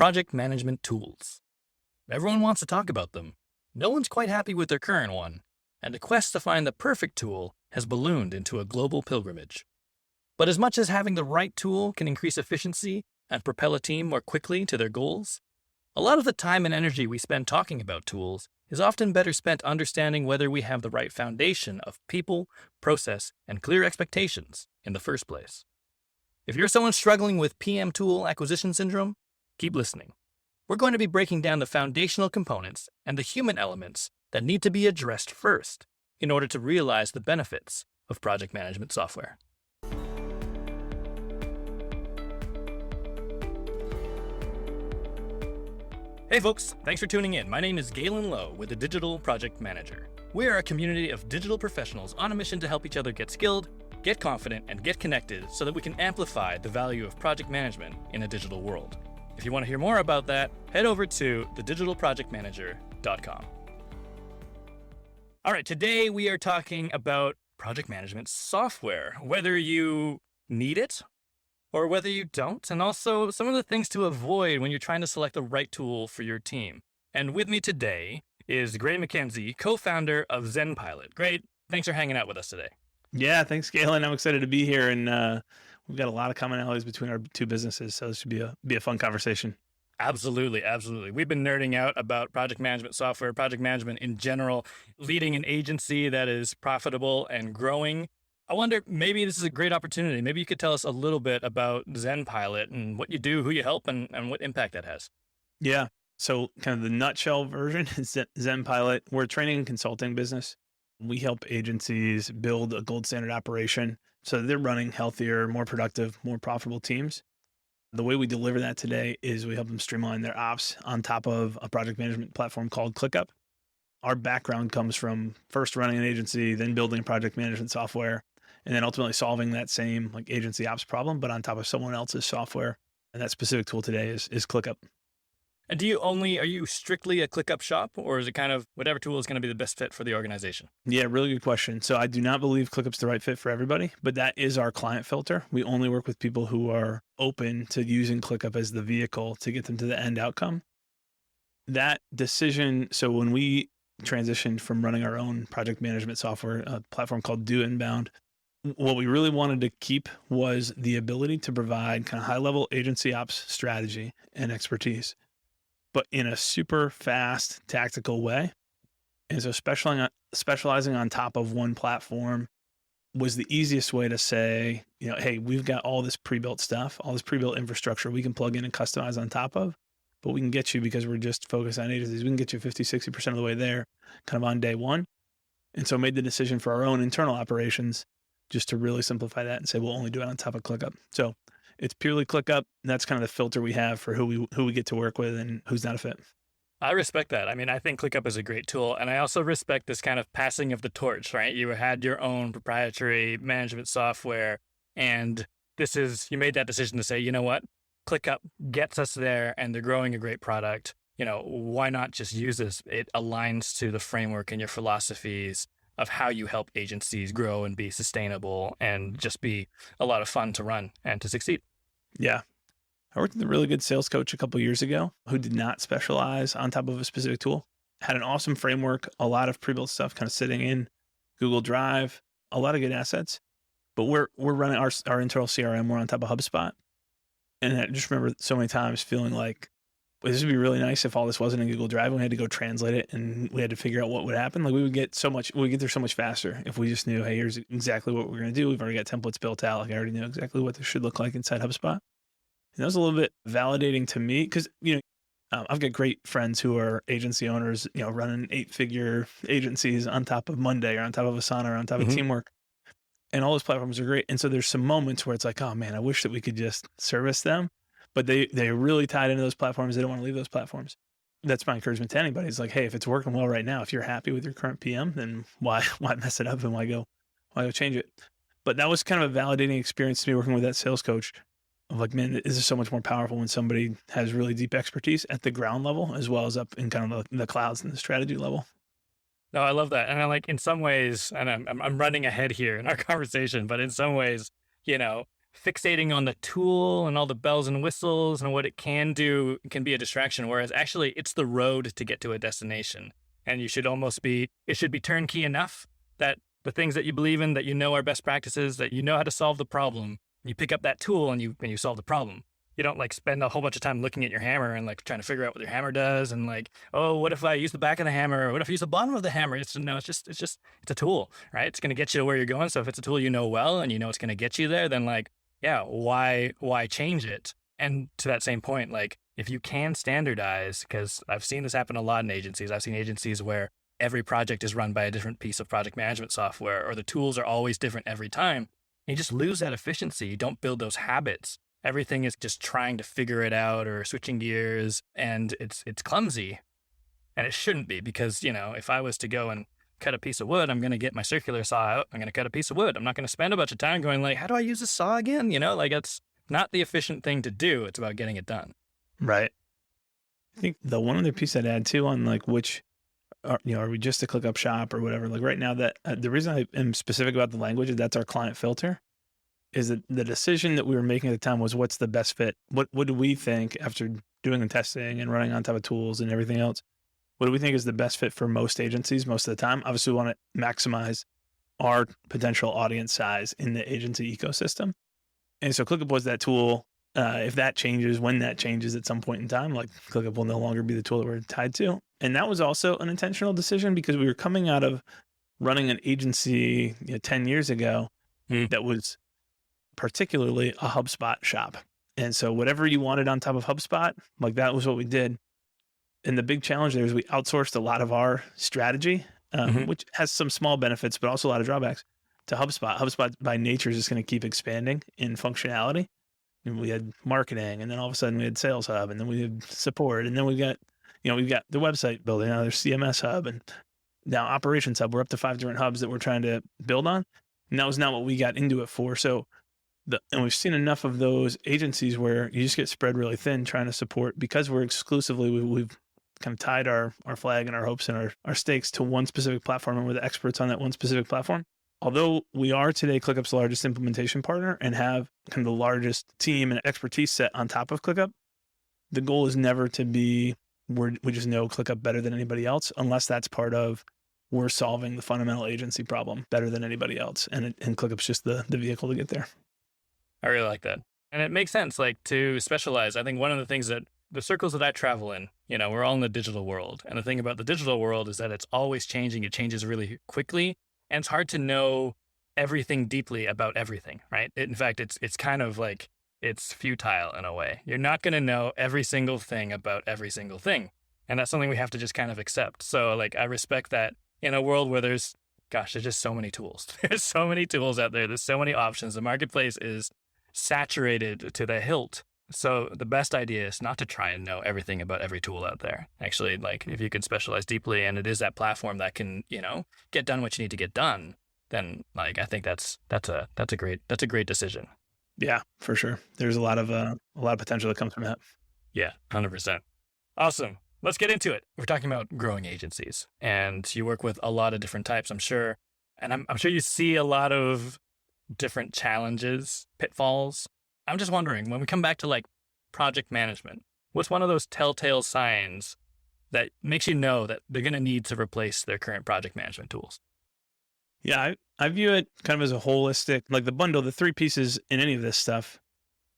project management tools. Everyone wants to talk about them. No one's quite happy with their current one, and the quest to find the perfect tool has ballooned into a global pilgrimage. But as much as having the right tool can increase efficiency and propel a team more quickly to their goals, a lot of the time and energy we spend talking about tools is often better spent understanding whether we have the right foundation of people, process, and clear expectations in the first place. If you're someone struggling with PM tool acquisition syndrome, keep listening. We're going to be breaking down the foundational components and the human elements that need to be addressed first in order to realize the benefits of project management software. Hey folks, thanks for tuning in. My name is Galen Low with the Digital Project Manager. We are a community of digital professionals on a mission to help each other get skilled, get confident, and get connected so that we can amplify the value of project management in a digital world. If you want to hear more about that, head over to thedigitalprojectmanager.com. All right, today we are talking about project management software, whether you need it or whether you don't, and also some of the things to avoid when you're trying to select the right tool for your team. And with me today is Gray Mackenzie, co-founder of ZenPilot. Great, thanks for hanging out with us today. Yeah, thanks, Galen. I'm excited to be here, and we've got a lot of commonalities between our two businesses, so this should be a fun conversation. Absolutely, absolutely. We've been nerding out about project management software, project management in general, leading an agency that is profitable and growing. I wonder, maybe this is a great opportunity. Maybe you could tell us a little bit about ZenPilot and what you do, who you help, and what impact that has. Yeah, so kind of the nutshell version is ZenPilot. We're a training and consulting business. We help agencies build a gold standard operation so they're running healthier, more productive, more profitable teams. The way we deliver that today is we help them streamline their ops on top of a project management platform called ClickUp. Our background comes from first running an agency, then building project management software, and then ultimately solving that same like agency ops problem, but on top of someone else's software. And that specific tool today is ClickUp. And are you strictly a ClickUp shop, or is it kind of whatever tool is going to be the best fit for the organization? Yeah, really good question. So I do not believe ClickUp's the right fit for everybody, but that is our client filter. We only work with people who are open to using ClickUp as the vehicle to get them to the end outcome. That decision, so when we transitioned from running our own project management software, a platform called Do Inbound, what we really wanted to keep was the ability to provide kind of high-level agency ops strategy and expertise, but in a super fast, tactical way. And so specializing on top of one platform was the easiest way to say, hey, we've got all this pre-built stuff, all this pre-built infrastructure we can plug in and customize on top of, but we can get you, because we're just focused on agencies, we can get you 50, 60% of the way there kind of on day one. And so made the decision for our own internal operations just to really simplify that and say, we'll only do it on top of ClickUp. So it's purely ClickUp. That's kind of the filter we have for who we get to work with and who's not a fit. I respect that. I mean, I think ClickUp is a great tool. And I also respect this kind of passing of the torch, right? You had your own proprietary management software, and you made that decision to say, you know what? ClickUp gets us there and they're growing a great product. Why not just use this? It aligns to the framework and your philosophies of how you help agencies grow and be sustainable and just be a lot of fun to run and to succeed. Yeah. I worked with a really good sales coach a couple of years ago who did not specialize on top of a specific tool, had an awesome framework, a lot of pre-built stuff kind of sitting in Google Drive, a lot of good assets, but we're running our internal CRM. We're on top of HubSpot. And I just remember so many times feeling like, this would be really nice if all this wasn't in Google Drive and we had to go translate it and we had to figure out what would happen. Like we would get there so much faster if we just knew, hey, here's exactly what we're going to do. We've already got templates built out. Like I already knew exactly what this should look like inside HubSpot. And that was a little bit validating to me because, I've got great friends who are agency owners, running 8-figure agencies on top of Monday or on top of Asana or on top of Teamwork. And all those platforms are great. And so there's some moments where it's like, oh man, I wish that we could just service them. But they're really tied into those platforms. They don't want to leave those platforms. That's my encouragement to anybody. It's like, hey, if it's working well right now, if you're happy with your current PM, then why mess it up and why go change it? But that was kind of a validating experience to me working with that sales coach of like, man, this is so much more powerful when somebody has really deep expertise at the ground level as well as up in kind of the clouds and the strategy level. No, I love that. And I like in some ways, and I'm running ahead here in our conversation, but in some ways, fixating on the tool and all the bells and whistles and what it can do can be a distraction, whereas actually it's the road to get to a destination. And it should be turnkey enough that the things that you believe in, that you know are best practices, that you know how to solve the problem, you pick up that tool and you solve the problem. You don't like spend a whole bunch of time looking at your hammer and like trying to figure out what your hammer does and like, oh, what if I use the back of the hammer? Or what if I use the bottom of the hammer? It's a tool, right? It's going to get you to where you're going. So if it's a tool you know well and you know it's going to get you there, then like, yeah, why change it? And to that same point, like if you can standardize, because I've seen this happen a lot in agencies. I've seen agencies where every project is run by a different piece of project management software, or the tools are always different every time. You just lose that efficiency. You don't build those habits. Everything is just trying to figure it out or switching gears, and it's clumsy. And it shouldn't be, because, you know, if I was to go and cut a piece of wood, I'm going to get my circular saw out. I'm going to cut a piece of wood. I'm not going to spend a bunch of time going like, how do I use this saw again? You know, like it's not the efficient thing to do. It's about getting it done. Right. I think the one other piece I'd add too on like which, are we just a ClickUp shop or whatever? Like right now that the reason I am specific about the language is that's our client filter, is that the decision that we were making at the time was what's the best fit? What do we think after doing the testing and running on top of tools and everything else? What do we think is the best fit for most agencies most of the time? Obviously, we want to maximize our potential audience size in the agency ecosystem. And so ClickUp was that tool. If that changes, when that changes at some point in time, like ClickUp will no longer be the tool that we're tied to. And that was also an intentional decision because we were coming out of running an agency 10 years ago that was particularly a HubSpot shop. And so whatever you wanted on top of HubSpot, like that was what we did. And the big challenge there is we outsourced a lot of our strategy, which has some small benefits, but also a lot of drawbacks, to HubSpot. HubSpot by nature is just going to keep expanding in functionality. And we had marketing, and then all of a sudden we had Sales Hub, and then we had support, and then we've got the website building. Now there's CMS Hub, and now Operations Hub. We're up to 5 different hubs that we're trying to build on. And that was not what we got into it for. So, and we've seen enough of those agencies where you just get spread really thin trying to support, because we're exclusively, we've kind of tied our flag and our hopes and our stakes to one specific platform, and we're the experts on that one specific platform. Although we are today ClickUp's largest implementation partner and have kind of the largest team and expertise set on top of ClickUp, the goal is never to be, we just know ClickUp better than anybody else, unless that's part of we're solving the fundamental agency problem better than anybody else. And ClickUp's just the vehicle to get there. I really like that. And it makes sense, like, to specialize. I think one of the things that the circles that I travel in, we're all in the digital world. And the thing about the digital world is that it's always changing. It changes really quickly. And it's hard to know everything deeply about everything, right? In fact, it's kind of like, it's futile in a way. You're not going to know every single thing about every single thing. And that's something we have to just kind of accept. So like, I respect that in a world where there's just so many tools. There's so many tools out there. There's so many options. The marketplace is saturated to the hilt. So the best idea is not to try and know everything about every tool out there. Actually, like if you can specialize deeply and it is that platform that can, get done what you need to get done, then like I think that's a great decision. Yeah, for sure. There's a lot of potential that comes from that. Yeah, 100%. Awesome. Let's get into it. We're talking about growing agencies, and you work with a lot of different types, I'm sure. And I'm sure you see a lot of different challenges, pitfalls. I'm just wondering, when we come back to like project management, what's one of those telltale signs that makes you know that they're going to need to replace their current project management tools? Yeah, I view it kind of as a holistic, like the bundle, the 3 pieces in any of this stuff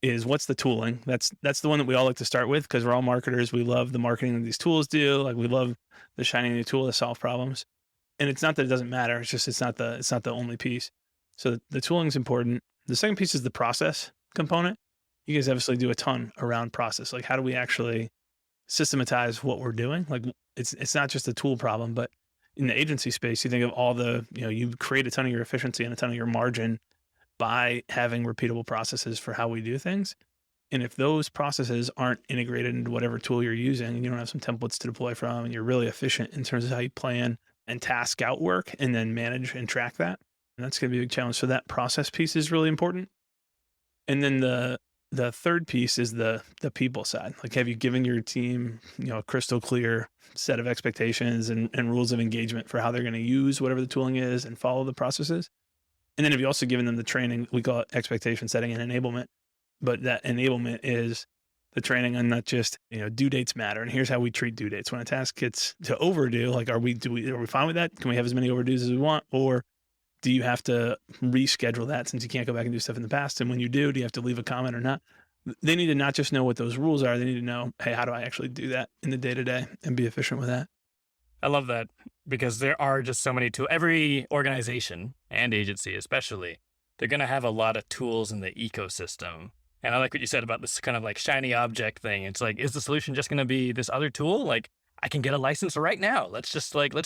is what's the tooling. That's the one that we all like to start with, because we're all marketers. We love the marketing that these tools do. Like we love the shiny new tool to solve problems. And it's not that it doesn't matter. It's just, it's not the only piece. So the tooling is important. The second piece is the process component. You guys obviously do a ton around process. Like how do we actually systematize what we're doing? Like it's not just a tool problem, but in the agency space, you think of all the, you create a ton of your efficiency and a ton of your margin by having repeatable processes for how we do things. And if those processes aren't integrated into whatever tool you're using, and you don't have some templates to deploy from, and you're really efficient in terms of how you plan and task out work and then manage and track that, and that's going to be a big challenge. So that process piece is really important. And then the third piece is the people side. Like, have you given your team, a crystal clear set of expectations and rules of engagement for how they're going to use whatever the tooling is and follow the processes? And then have you also given them the training? We call it expectation setting and enablement. But that enablement is the training on not just, due dates matter. And here's how we treat due dates. When a task gets to overdue, like, are we fine with that? Can we have as many overdues as we want? Or do you have to reschedule that since you can't go back and do stuff in the past? And when you do you have to leave a comment or not? They need to not just know what those rules are. They need to know, hey, how do I actually do that in the day-to-day and be efficient with that? I love that, because there are just so many tools. Every organization and agency especially, they're going to have a lot of tools in the ecosystem. And I like what you said about this kind of like shiny object thing. It's like, is the solution just going to be this other tool? Like, I can get a license right now. Let's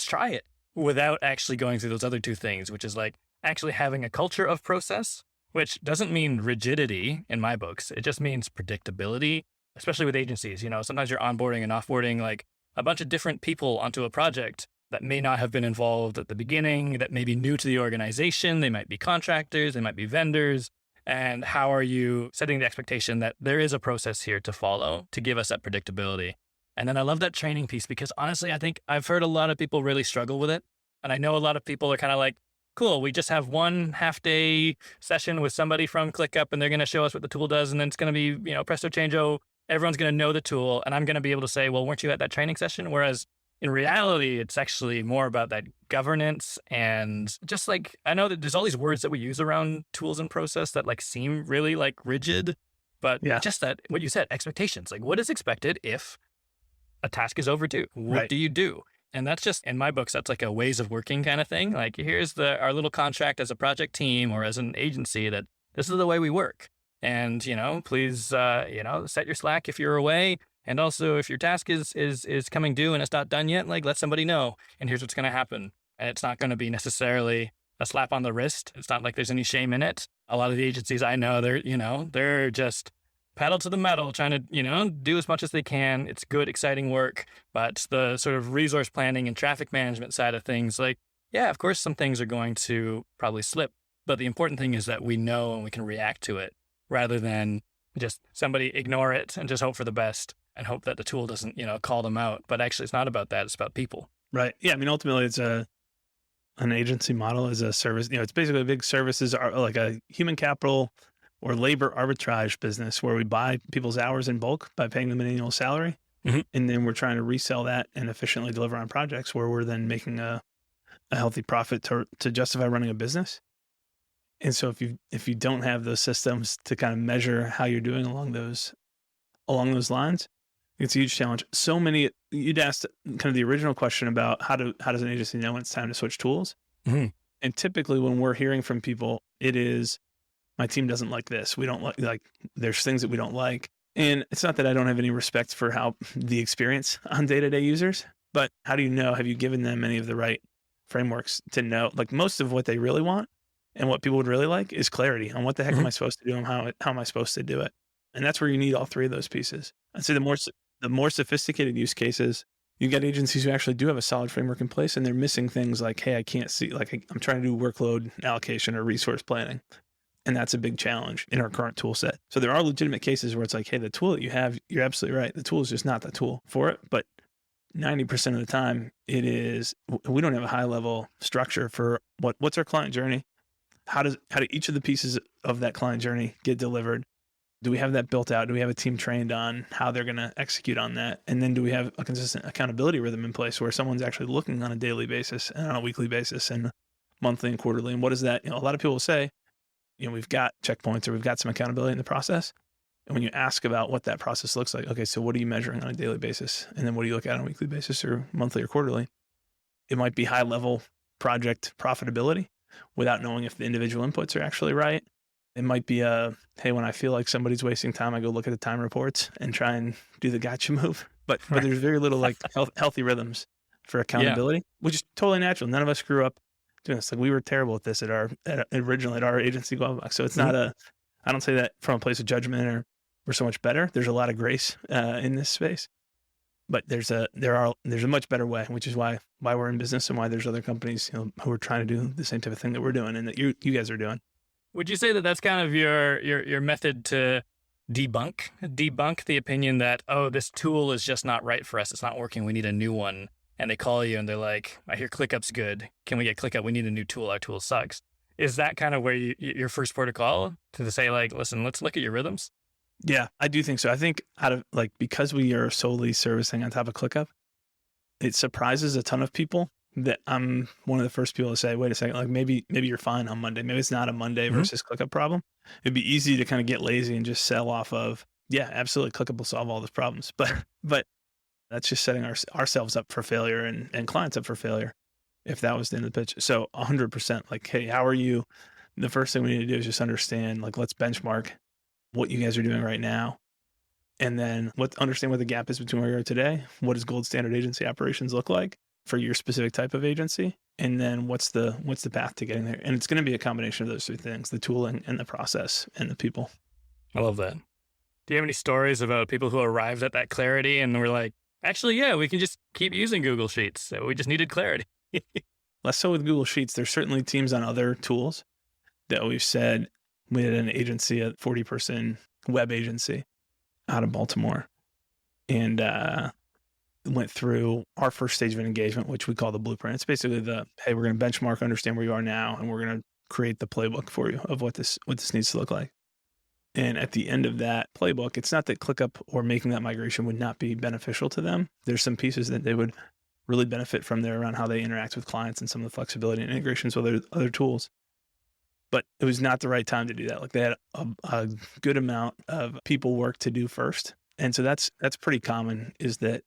try it, without actually going through those other two things, which is like actually having a culture of process, which doesn't mean rigidity in my books. It just means predictability, especially with agencies. Sometimes you're onboarding and offboarding like a bunch of different people onto a project that may not have been involved at the beginning, that may be new to the organization. They might be contractors, they might be vendors. And how are you setting the expectation that there is a process here to follow to give us that predictability? And then I love that training piece, because honestly, I think I've heard a lot of people really struggle with it. And I know a lot of people are kind of like, cool, we just have one half-day session with somebody from ClickUp and they're going to show us what the tool does. And then it's going to be, presto changeo. Everyone's going to know the tool. And I'm going to be able to say, well, weren't you at that training session? Whereas in reality, it's actually more about that governance. And just like, I know that there's all these words that we use around tools and process that like seem really like rigid, but just that, what you said, expectations, like what is expected if a task is overdue? What do you do? And that's just, in my books, that's like a ways of working kind of thing. Like, here's our little contract as a project team or as an agency that this is the way we work. And, please, set your slack if you're away. And also, if your task is coming due and it's not done yet, like, let somebody know. And here's what's going to happen. And it's not going to be necessarily a slap on the wrist. It's not like there's any shame in it. A lot of the agencies I know, they're just pedal to the metal, trying to, do as much as they can. It's good, exciting work. But the sort of resource planning and traffic management side of things, like, yeah, of course, some things are going to probably slip. But the important thing is that we know and we can react to it, rather than just somebody ignore it and just hope for the best and hope that the tool doesn't, call them out. But actually, it's not about that. It's about people. Right. Yeah. I mean, ultimately, it's an agency model is a service. It's basically big services are like a human capital or labor arbitrage business where we buy people's hours in bulk by paying them an annual salary. Mm-hmm. And then we're trying to resell that and efficiently deliver on projects where we're then making a healthy profit to justify running a business. And so if you don't have those systems to kind of measure how you're doing along those lines, it's a huge challenge. So many, you'd asked kind of the original question about how does an agency know when it's time to switch tools? Mm-hmm. And typically when we're hearing from people, it is, my team doesn't like this. We don't like there's things that we don't like. And it's not that I don't have any respect for how the experience on day-to-day users, but how do you know? Have you given them any of the right frameworks to know? Like, most of what they really want and what people would really like is clarity on what the heck am I supposed to do and how am I supposed to do it? And that's where you need all three of those pieces. I'd say the more sophisticated use cases, you get agencies who actually do have a solid framework in place and they're missing things like, hey, I can't see, like I'm trying to do workload allocation or resource planning. And that's a big challenge in our current tool set. So there are legitimate cases where it's like, hey, the tool that you have, you're absolutely right. The tool is just not the tool for it. But 90% of the time we don't have a high level structure for what's our client journey? How do each of the pieces of that client journey get delivered? Do we have that built out? Do we have a team trained on how they're going to execute on that? And then do we have a consistent accountability rhythm in place where someone's actually looking on a daily basis and on a weekly basis and monthly and quarterly? And what is that? A lot of people will say, we've got checkpoints or we've got some accountability in the process. And when you ask about what that process looks like, okay, so what are you measuring on a daily basis? And then what do you look at on a weekly basis or monthly or quarterly? It might be high level project profitability without knowing if the individual inputs are actually right. It might be hey, when I feel like somebody's wasting time, I go look at the time reports and try and do the gotcha move. But there's very little like healthy rhythms for accountability, which is totally natural. None of us grew up doing this. Like, we were terrible at this originally at our agency, Globebox. So it's not I don't say that from a place of judgment or we're so much better. There's a lot of grace in this space, but there's a much better way, which is why we're in business and why there's other companies who are trying to do the same type of thing that we're doing and that you guys are doing. Would you say that that's kind of your method to debunk the opinion that, oh, this tool is just not right for us. It's not working. We need a new one. And they call you and they're like, I hear ClickUp's good. Can we get ClickUp? We need a new tool. Our tool sucks. Is that kind of where your first protocol to say like, listen, let's look at your rhythms? Yeah, I do think so. I think out of like, because we are solely servicing on top of ClickUp, it surprises a ton of people that I'm one of the first people to say, wait a second, like maybe you're fine on Monday. Maybe it's not a Monday versus ClickUp problem. It'd be easy to kind of get lazy and just sell off of, yeah, absolutely, ClickUp will solve all those problems. But that's just setting ourselves up for failure and clients up for failure if that was the end of the pitch. So 100%, like, hey, how are you? The first thing we need to do is just understand, like, let's benchmark what you guys are doing right now. And then understand what the gap is between where you are today. What does gold standard agency operations look like for your specific type of agency? And then what's the path to getting there? And it's going to be a combination of those three things: the tooling and the process and the people. I love that. Do you have any stories about people who arrived at that clarity and were like, actually, yeah, we can just keep using Google Sheets. So we just needed clarity. Less so with Google Sheets. There's certainly teams on other tools that we've said. We had an agency, a 40-person web agency out of Baltimore, and went through our first stage of an engagement, which we call the blueprint. It's basically hey, we're going to benchmark, understand where you are now, and we're going to create the playbook for you of what this needs to look like. And at the end of that playbook, it's not that ClickUp or making that migration would not be beneficial to them. There's some pieces that they would really benefit from there around how they interact with clients and some of the flexibility and integrations with other tools. But it was not the right time to do that. Like, they had a good amount of people work to do first. And so that's pretty common, is that,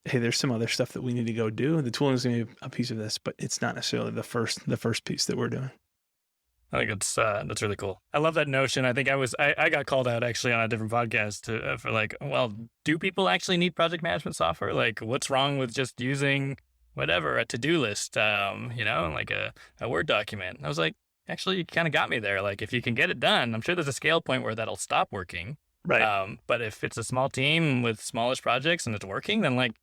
hey, there's some other stuff that we need to go do. The tooling is going to be a piece of this, but it's not necessarily the first piece that we're doing. I think that's really cool. I love that notion. I think I got called out actually on a different podcast for like, well, do people actually need project management software? Like, what's wrong with just using whatever, a to-do list, like a Word document? And I was like, actually, you kind of got me there. Like, if you can get it done, I'm sure there's a scale point where that'll stop working. Right. But if it's a small team with smallish projects and it's working, then like,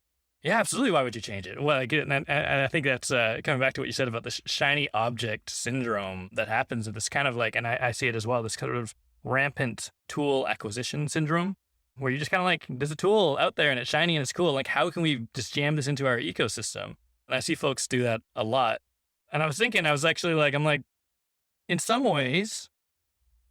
yeah, absolutely. Why would you change it? Well, I get it. And I think that's coming back to what you said about the shiny object syndrome that happens with this kind of like, and I see it as well, this kind of rampant tool acquisition syndrome, where you're just kind of like, there's a tool out there and it's shiny and it's cool. Like, how can we just jam this into our ecosystem? And I see folks do that a lot. And I was thinking, I'm like, in some ways,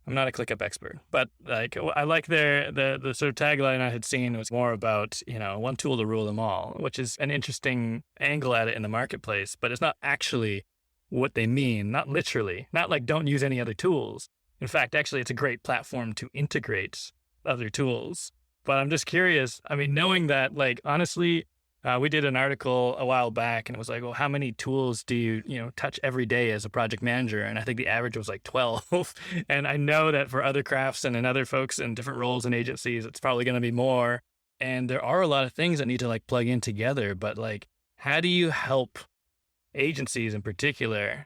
I'm not a ClickUp expert, but like, I like the sort of tagline I had seen was more about, one tool to rule them all, which is an interesting angle at it in the marketplace, but it's not actually what they mean, not literally, not like don't use any other tools. In fact, actually, it's a great platform to integrate other tools. But I'm just curious, I mean, knowing that, like, honestly, we did an article a while back and it was like, well, how many tools do you touch every day as a project manager? And I think the average was like 12. And I know that for other crafts and other folks in different roles and agencies, it's probably going to be more. And there are a lot of things that need to like plug in together. But like, how do you help agencies in particular?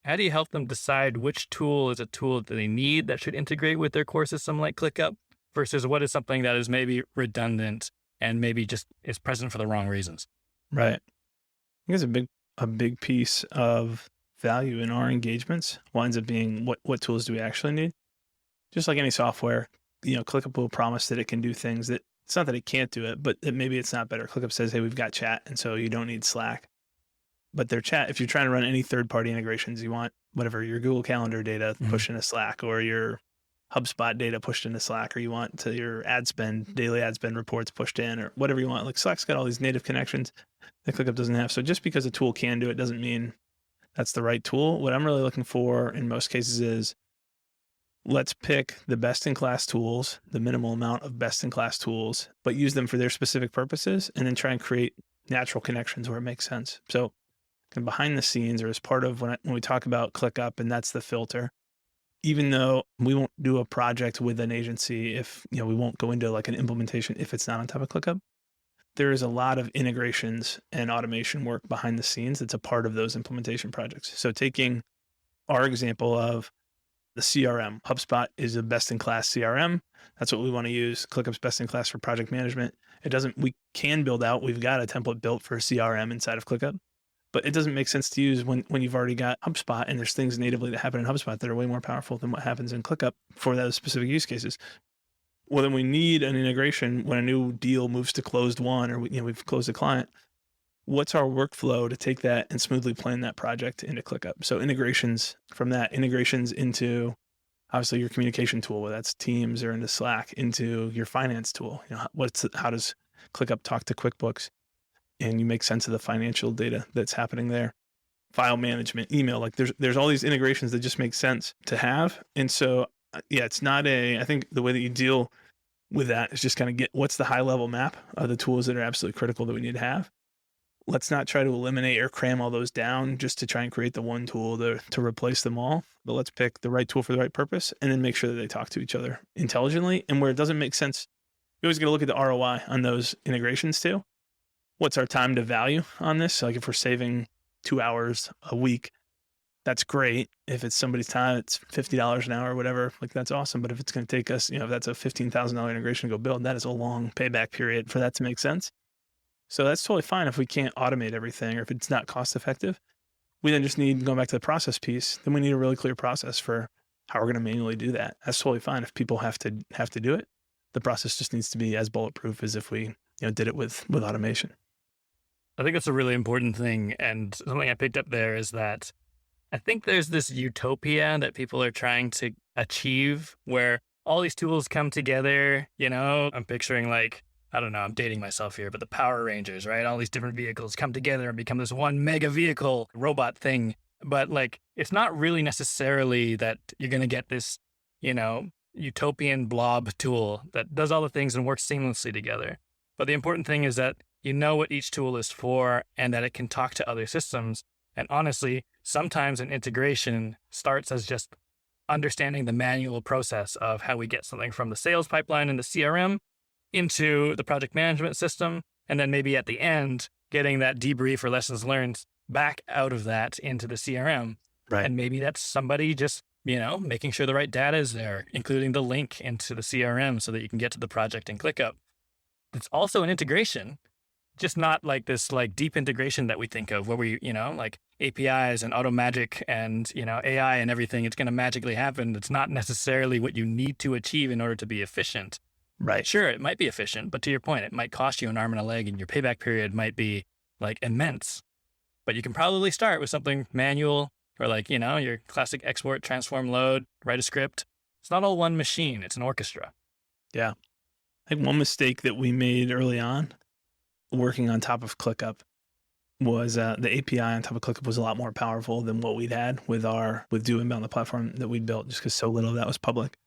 How do you help them decide which tool is a tool that they need that should integrate with their core system like ClickUp versus what is something that is maybe redundant and maybe just is present for the wrong reasons? Right. I think it's a big piece of value in our engagements winds up being what tools do we actually need? Just like any software, ClickUp will promise that it can do things that, it's not that it can't do it, but that maybe it's not better. ClickUp says, hey, we've got chat, and so you don't need Slack. But their chat, if you're trying to run any third-party integrations, you want whatever, your Google Calendar data pushed into Slack, or your HubSpot data pushed into Slack, or you want to your daily ad spend reports pushed in, or whatever you want. Like, Slack's got all these native connections that ClickUp doesn't have. So just because a tool can do it doesn't mean that's the right tool. What I'm really looking for in most cases is, let's pick the best-in-class tools, the minimal amount of best-in-class tools, but use them for their specific purposes, and then try and create natural connections where it makes sense. So behind the scenes, or as part of when we talk about ClickUp, and that's the filter, even though we won't do a project with an agency, if we won't go into like an implementation if it's not on top of ClickUp, there is a lot of integrations and automation work behind the scenes that's a part of those implementation projects. So taking our example of the CRM, HubSpot is a best-in-class CRM. That's what we want to use. ClickUp's best-in-class for project management. We can build out, we've got a template built for a CRM inside of ClickUp, but it doesn't make sense to use when you've already got HubSpot and there's things natively that happen in HubSpot that are way more powerful than what happens in ClickUp for those specific use cases. Well, then we need an integration when a new deal moves to closed won, or we've closed a client. what's our workflow to take that and smoothly plan that project into ClickUp? So integrations from that, integrations into obviously your communication tool, whether that's Teams or into Slack, into your finance tool. How does ClickUp talk to QuickBooks? And you make sense of the financial data that's happening there. File management, email, like there's all these integrations that just make sense to have. And so, yeah, it's not I think the way that you deal with that is just kind of get what's the high level map of the tools that are absolutely critical that we need to have. Let's not try to eliminate or cram all those down just to try and create the one tool to replace them all. But let's pick the right tool for the right purpose and then make sure that they talk to each other intelligently. And where it doesn't make sense, we always got to look at the ROI on those integrations too. What's our time to value on this? Like if we're saving 2 hours a week, that's great. If it's somebody's time, it's $50 an hour or whatever, like that's awesome. But if it's going to take us, if that's a $15,000 integration to go build, that is a long payback period for that to make sense. So that's totally fine if we can't automate everything or if it's not cost effective. We then just need, going back to the process piece, then we need a really clear process for how we're going to manually do that. That's totally fine if people have to do it. The process just needs to be as bulletproof as if we did it with automation. I think that's a really important thing. And something I picked up there is that I think there's this utopia that people are trying to achieve where all these tools come together. I'm picturing like, I don't know, I'm dating myself here, but the Power Rangers, right? All these different vehicles come together and become this one mega vehicle robot thing. But like, it's not really necessarily that you're going to get this, utopian blob tool that does all the things and works seamlessly together. But the important thing is that you know what each tool is for and that it can talk to other systems. And honestly, sometimes an integration starts as just understanding the manual process of how we get something from the sales pipeline in the CRM into the project management system. And then maybe at the end, getting that debrief or lessons learned back out of that into the CRM. Right. And maybe that's somebody just, making sure the right data is there, including the link into the CRM so that you can get to the project and ClickUp. It's also an integration, just not like this like deep integration that we think of where we, like APIs and auto magic and, AI and everything, it's going to magically happen. It's not necessarily what you need to achieve in order to be efficient. Right. Sure, it might be efficient, but to your point, it might cost you an arm and a leg and your payback period might be like immense. But you can probably start with something manual or like, your classic export, transform, load, write a script. It's not all one machine. It's an orchestra. Yeah. I think one mistake that we made early on working on top of ClickUp was the API on top of ClickUp was a lot more powerful than what we'd had with Do Inbound, the platform that we'd built, just because so little of that was public.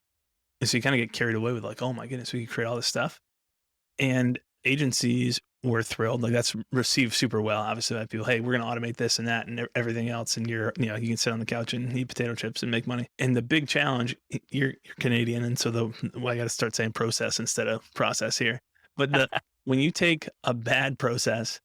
And so you kind of get carried away with like, oh my goodness, we could create all this stuff. And agencies were thrilled. Like that's received super well, obviously, by people. Hey, we're going to automate this and that and everything else. And you can sit on the couch and eat potato chips and make money. And the big challenge, you're Canadian. And so I got to start saying process instead of process here. But when you take a bad process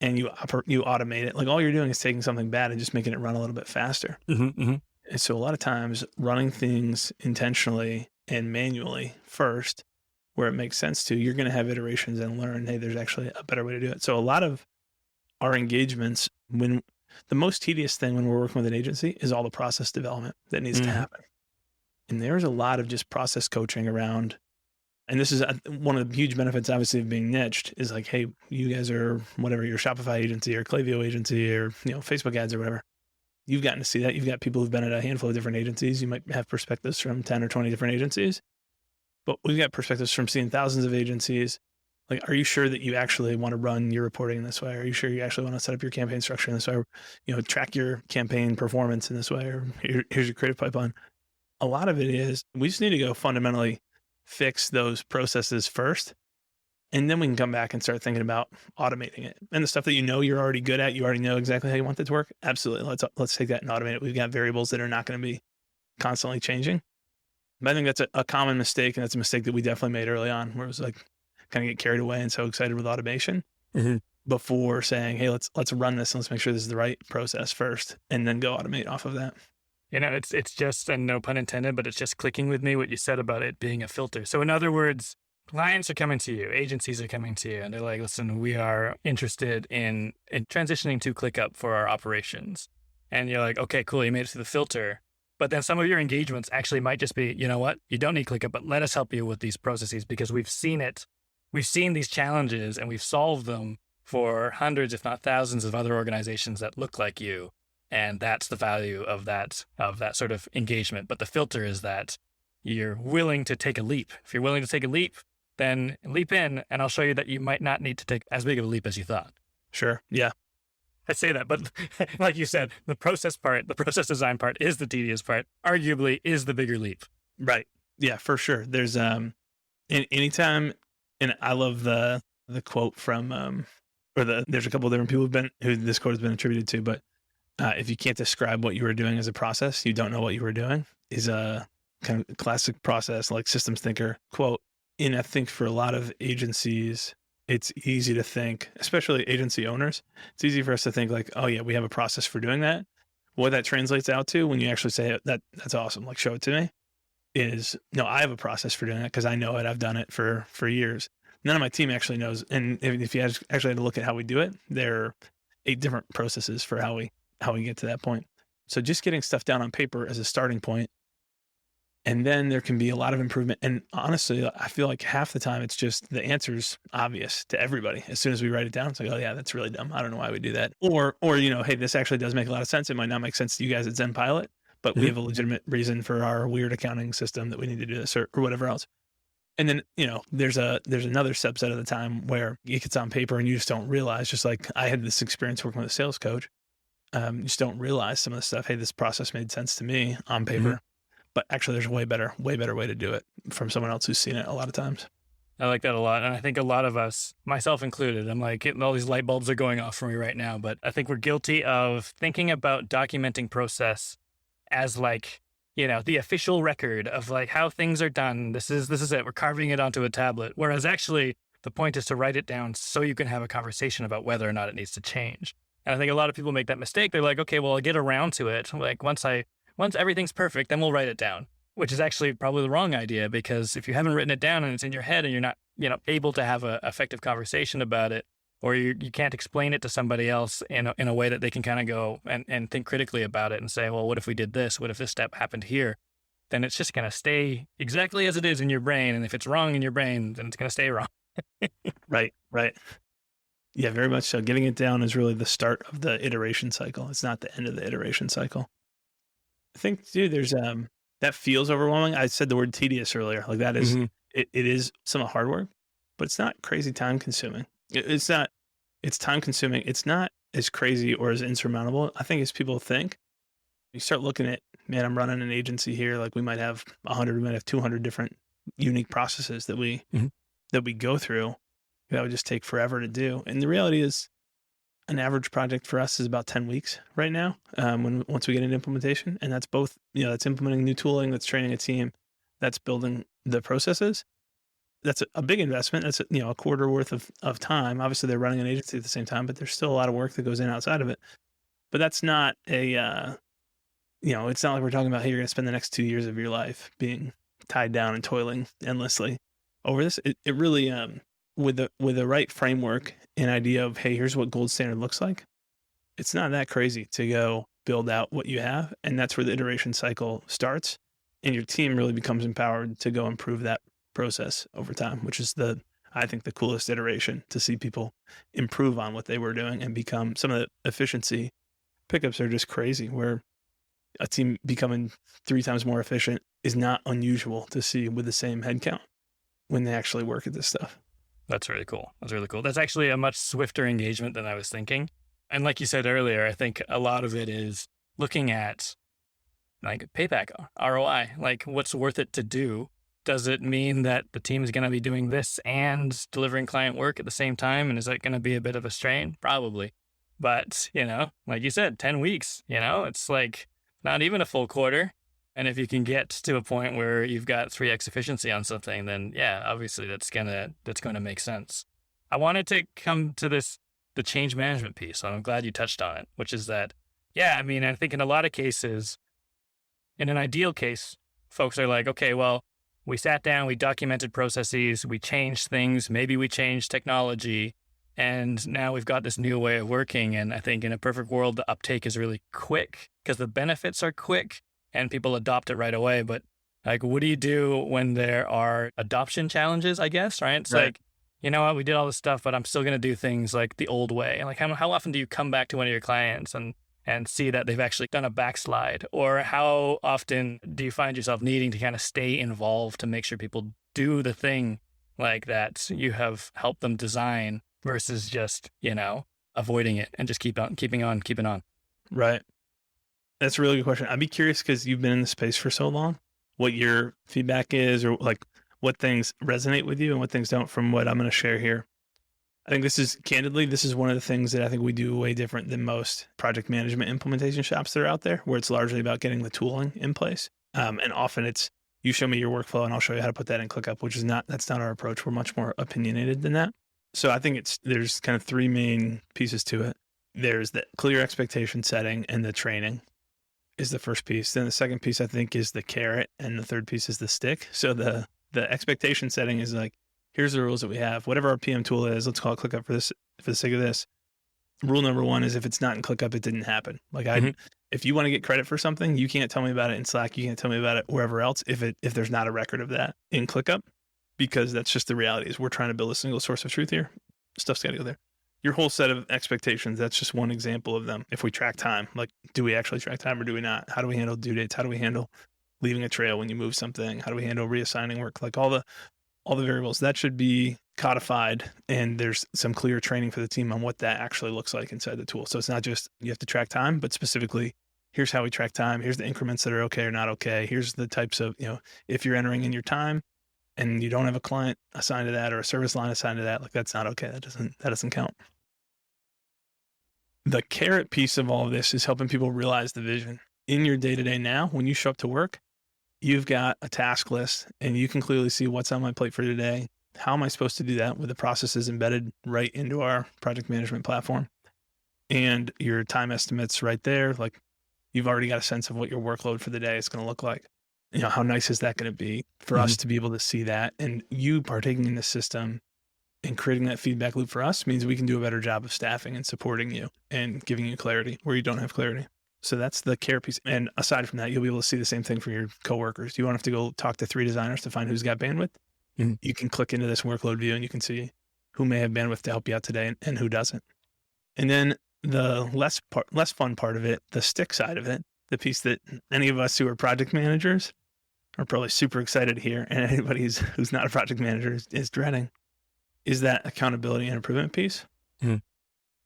and you automate it, like all you're doing is taking something bad and just making it run a little bit faster. Mm-hmm, mm-hmm. And so a lot of times running things intentionally and manually first, where it makes sense to, you're going to have iterations and learn, hey, there's actually a better way to do it. So a lot of our engagements, when the most tedious thing when we're working with an agency is all the process development that needs to happen. And there's a lot of just process coaching around. And this is one of the huge benefits, obviously, of being niched is like, hey, you guys are whatever, your Shopify agency or Klaviyo agency or, Facebook ads or whatever. You've gotten to see that. You've got people who've been at a handful of different agencies. You might have perspectives from 10 or 20 different agencies, but we've got perspectives from seeing thousands of agencies. Like, are you sure that you actually want to run your reporting in this way? Are you sure you actually want to set up your campaign structure in this way? Or, track your campaign performance in this way? Or here's your creative pipeline. A lot of it is we just need to go fundamentally fix those processes first. And then we can come back and start thinking about automating it. And the stuff that you're already good at, you already know exactly how you want it to work. Absolutely. Let's take that and automate it. We've got variables that are not going to be constantly changing. But I think that's a common mistake. And that's a mistake that we definitely made early on, where it was like kind of get carried away and so excited with automation before saying, hey, let's run this and let's make sure this is the right process first and then go automate off of that. It's just, and no pun intended, but it's just clicking with me what you said about it being a filter. So in other words, clients are coming to you, agencies are coming to you, and they're like, listen, we are interested in transitioning to ClickUp for our operations. And you're like, okay, cool, you made it through the filter. But then some of your engagements actually might just be, you know what, you don't need ClickUp, but let us help you with these processes because we've seen it. We've seen these challenges and we've solved them for hundreds, if not thousands of other organizations that look like you. And that's the value of that sort of engagement. But the filter is that you're willing to take a leap. If you're willing to take a leap, then leap in, and I'll show you that you might not need to take as big of a leap as you thought. Sure. Yeah. I say that, but like you said, the process design part is the tedious part, arguably is the bigger leap. Right. Yeah, for sure. There's anytime, and I love the quote from there's a couple of different people who this quote has been attributed to, but if you can't describe what you were doing as a process, you don't know what you were doing, is a kind of classic process, like systems thinker quote. And I think for a lot of agencies, it's easy to think, especially agency owners, it's easy for us to think like, oh yeah, we have a process for doing that. What that translates out to when you actually say that's awesome, like show it to me, is no, I have a process for doing it because I know it. I've done it for years. None of my team actually knows. And if you actually had to look at how we do it, there are 8 different processes for how we get to that point. So just getting stuff down on paper as a starting point. And then there can be a lot of improvement. And honestly, I feel like half the time it's just the answer's obvious to everybody. As soon as we write it down, it's like, oh yeah, that's really dumb. I don't know why we do that. Or hey, this actually does make a lot of sense. It might not make sense to you guys at ZenPilot, but we have a legitimate reason for our weird accounting system that we need to do this or whatever else. And then, there's another subset of the time where it gets on paper and you just don't realize, just like I had this experience working with a sales coach. You just don't realize some of the stuff. Hey, this process made sense to me on paper. But actually, there's a way better way to do it from someone else who's seen it a lot of times. I like that a lot. And I think a lot of us, myself included, I'm like, all these light bulbs are going off for me right now. But I think we're guilty of thinking about documenting process as like, the official record of like how things are done. This is it. We're carving it onto a tablet. Whereas actually, the point is to write it down so you can have a conversation about whether or not it needs to change. And I think a lot of people make that mistake. They're like, okay, well, I'll get around to it. Like once everything's perfect, then we'll write it down, which is actually probably the wrong idea, because if you haven't written it down and it's in your head and you're not, able to have an effective conversation about it, or you can't explain it to somebody else in a way that they can kind of go and think critically about it and say, well, what if we did this? What if this step happened here? Then it's just going to stay exactly as it is in your brain. And if it's wrong in your brain, then it's going to stay wrong. Right. Yeah, very much so. Getting it down is really the start of the iteration cycle. It's not the end of the iteration cycle. I think, dude, there's that feels overwhelming. I said the word tedious earlier. Like that is, it is some hard work, but it's not crazy time consuming. It's time consuming. It's not as crazy or as insurmountable, I think, as people think. You start looking at, man, I'm running an agency here. Like we might have 100, we might have 200 different unique processes that we go through. That would just take forever to do. And the reality is, an average project for us is about 10 weeks right now. Once we get into implementation, and that's both, that's implementing new tooling, that's training a team, that's building the processes. That's a big investment. That's a quarter worth of time. Obviously, they're running an agency at the same time, but there's still a lot of work that goes in outside of it. But that's not it's not like we're talking about, hey, you're going to spend the next 2 years of your life being tied down and toiling endlessly over this. It really, with the right framework and idea of, hey, here's what gold standard looks like, it's not that crazy to go build out what you have. And that's where the iteration cycle starts. And your team really becomes empowered to go improve that process over time, which is I think the coolest iteration, to see people improve on what they were doing and become, some of the efficiency pickups are just crazy, where a team becoming 3 times more efficient is not unusual to see with the same headcount when they actually work at this stuff. That's really cool. That's actually a much swifter engagement than I was thinking. And like you said earlier, I think a lot of it is looking at like payback, ROI, like what's worth it to do. Does it mean that the team is going to be doing this and delivering client work at the same time? And is that going to be a bit of a strain? Probably. But, like you said, 10 weeks, it's like not even a full quarter. And if you can get to a point where you've got 3x efficiency on something, then yeah, obviously that's gonna make sense. I wanted to come to the change management piece. So I'm glad you touched on it, which is that, yeah, I mean, I think in a lot of cases, in an ideal case, folks are like, okay, well, we sat down, we documented processes, we changed things, maybe we changed technology, and now we've got this new way of working. And I think in a perfect world, the uptake is really quick because the benefits are quick and people adopt it right away. But like, what do you do when there are adoption challenges, I guess, right? It's right. Like, you know what, we did all this stuff, but I'm still going to do things like the old way. Like how often do you come back to one of your clients and see that they've actually done a backslide? Or how often do you find yourself needing to kind of stay involved to make sure people do the thing like that you have helped them design versus just, avoiding it and just keeping on? Right. That's a really good question. I'd be curious because you've been in the space for so long, what your feedback is, or like what things resonate with you and what things don't from what I'm going to share here. I think this is one of the things that I think we do way different than most project management implementation shops that are out there, where it's largely about getting the tooling in place. And often it's, you show me your workflow and I'll show you how to put that in ClickUp, that's not our approach. We're much more opinionated than that. So I think there's kind of three main pieces to it. There's the clear expectation setting and the training is the first piece. Then the second piece, I think, is the carrot, and the third piece is the stick. So the expectation setting is like, here's the rules that we have. Whatever our PM tool is, let's call it ClickUp for the sake of this. Rule number one is if it's not in ClickUp, it didn't happen. Like if you want to get credit for something, you can't tell me about it in Slack. You can't tell me about it wherever else if there's not a record of that in ClickUp, because that's just the reality. Is we're trying to build a single source of truth here. Stuff's got to go there. Your whole set of expectations, that's just one example of them. If we track time, like, do we actually track time or do we not? How do we handle due dates? How do we handle leaving a trail when you move something? How do we handle reassigning work? Like all the variables that should be codified, and there's some clear training for the team on what that actually looks like inside the tool. So it's not just you have to track time, but specifically, here's how we track time. Here's the increments that are okay or not okay. Here's the types of, if you're entering in your time and you don't have a client assigned to that or a service line assigned to that, like that's not okay. That doesn't count. The carrot piece of all of this is helping people realize the vision. In your day-to-day now, when you show up to work, you've got a task list and you can clearly see what's on my plate for today. How am I supposed to do that with the processes embedded right into our project management platform? And your time estimates right there. Like, you've already got a sense of what your workload for the day is going to look like. How nice is that going to be for us to be able to see that? And you partaking in the system and creating that feedback loop for us means we can do a better job of staffing and supporting you and giving you clarity where you don't have clarity. So that's the care piece. And aside from that, you'll be able to see the same thing for your coworkers. You won't have to go talk to 3 designers to find who's got bandwidth. You can click into this workload view and you can see who may have bandwidth to help you out today and who doesn't. And then the less fun part of it, the stick side of it, the piece that any of us who are project managers are probably super excited to hear, and anybody who's not a project manager is dreading, is that accountability and improvement piece.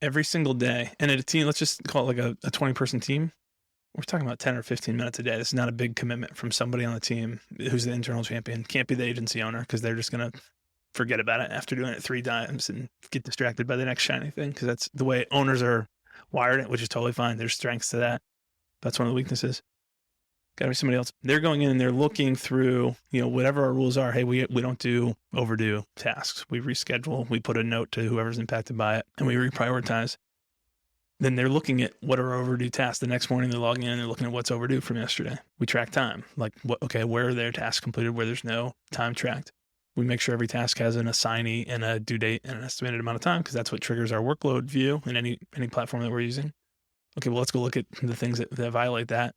Every single day. And at a team, let's just call it like a 20-person team. We're talking about 10 or 15 minutes a day. This is not a big commitment from somebody on the team who's the internal champion. Can't be the agency owner because they're just going to forget about it after doing it 3 times and get distracted by the next shiny thing, because that's the way owners are wired, which is totally fine. There's strengths to that. That's one of the weaknesses. Got to be somebody else. They're going in and they're looking through, whatever our rules are. Hey, we don't do overdue tasks. We reschedule. We put a note to whoever's impacted by it, and we reprioritize. Then they're looking at what are overdue tasks. The next morning they're logging in and they're looking at what's overdue from yesterday. We track time. Like, where are their tasks completed where there's no time tracked? We make sure every task has an assignee and a due date and an estimated amount of time, because that's what triggers our workload view in any platform that we're using. Okay, well, let's go look at the things that violate that.